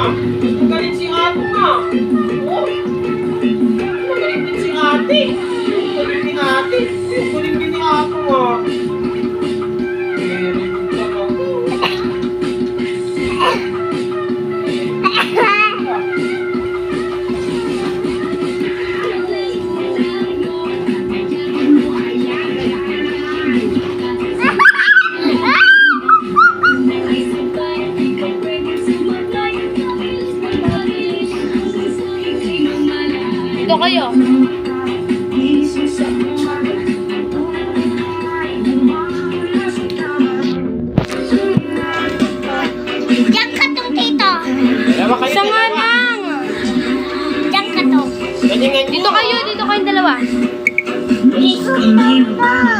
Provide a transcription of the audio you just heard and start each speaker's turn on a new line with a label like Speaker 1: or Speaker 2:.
Speaker 1: Magaling si ate nga. Oh. Magaling din si ate. Magaling ni ate. Magaling din ni ate nga.
Speaker 2: Ito kayo.
Speaker 3: Diyan ka tong tito.
Speaker 1: Dalawa kayo.
Speaker 2: Isa nga lang.
Speaker 3: Diyan ka to.
Speaker 1: Ganyan nga
Speaker 2: Dito kayo, dito kayong dalawa.
Speaker 3: Dito ka.